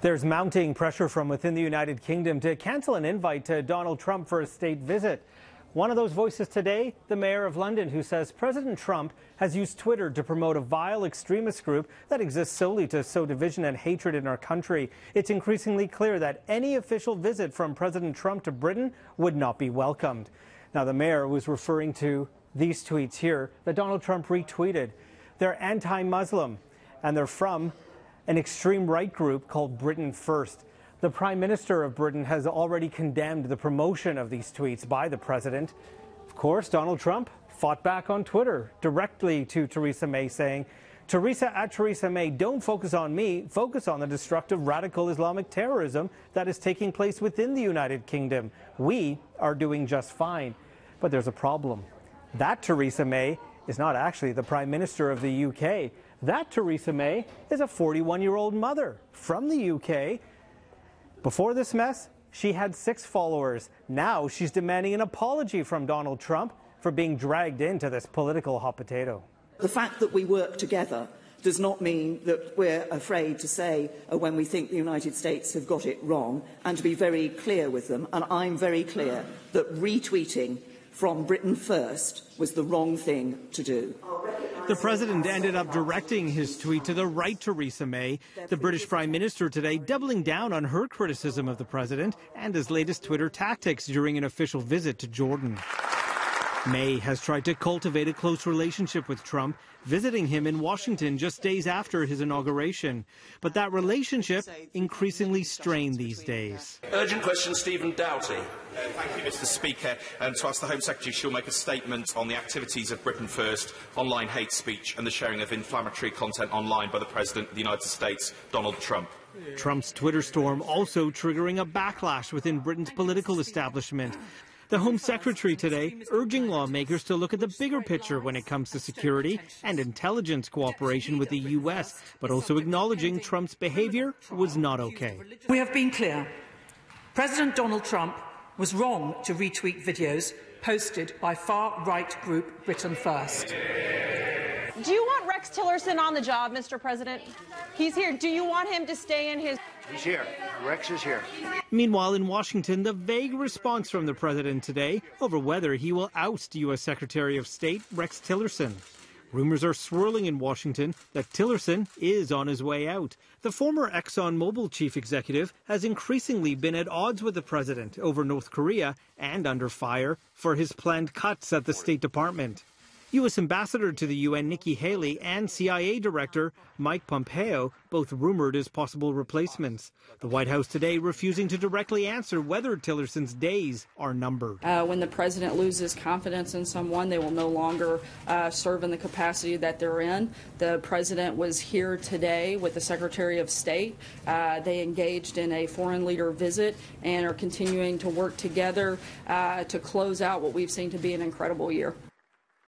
There's mounting pressure from within the United Kingdom to cancel an invite to Donald Trump for a state visit. One of those voices today, the mayor of London, who says President Trump has used Twitter to promote a vile extremist group that exists solely to sow division and hatred in our country. It's increasingly clear that any official visit from President Trump to Britain would not be welcomed. Now, the mayor was referring to these tweets here that Donald Trump retweeted. They're anti-Muslim, and they're from an extreme right group called Britain First. The Prime Minister of Britain has already condemned the promotion of these tweets by the president. Of course, Donald Trump fought back on Twitter directly to Theresa May, saying, Theresa May, don't focus on me, focus on the destructive radical Islamic terrorism that is taking place within the United Kingdom. We are doing just fine. But there's a problem. That Theresa May is not actually the Prime Minister of the UK. That Theresa May is a 41-year-old mother from the UK. Before this mess, she had 6 followers. Now she's demanding an apology from Donald Trump for being dragged into this political hot potato. The fact that we work together does not mean that we're afraid to say when we think the United States have got it wrong, and to be very clear with them. And I'm very clear that retweeting from Britain First was the wrong thing to do. The president ended up directing his tweet to the right Theresa May, the British Prime Minister today doubling down on her criticism of the president and his latest Twitter tactics during an official visit to Jordan. May has tried to cultivate a close relationship with Trump, visiting him in Washington just days after his inauguration. But that relationship increasingly strained these days. Urgent question, Stephen Doughty. Thank you, Mr. Speaker. To ask the Home Secretary, she'll make a statement on the activities of Britain First, online hate speech and the sharing of inflammatory content online by the President of the United States, Donald Trump. Trump's Twitter storm also triggering a backlash within Britain's political establishment. The Home Secretary today urging lawmakers to look at the bigger picture when it comes to security and intelligence cooperation with the U.S., but also acknowledging Trump's behavior was not okay. We have been clear. President Donald Trump was wrong to retweet videos posted by far-right group Britain First. Do you want Rex Tillerson on the job, Mr. President? He's here. Do you want him to stay in his... He's here. Rex is here. Meanwhile, in Washington, the vague response from the president today over whether he will oust U.S. Secretary of State Rex Tillerson. Rumors are swirling in Washington that Tillerson is on his way out. The former ExxonMobil chief executive has increasingly been at odds with the president over North Korea and under fire for his planned cuts at the State Department. U.S. Ambassador to the UN Nikki Haley and CIA Director Mike Pompeo both rumored as possible replacements. The White House today refusing to directly answer whether Tillerson's days are numbered. When the president loses confidence in someone, they will no longer serve in the capacity that they're in. The president was here today with the Secretary of State. They engaged in a foreign leader visit and are continuing to work together to close out what we've seen to be an incredible year.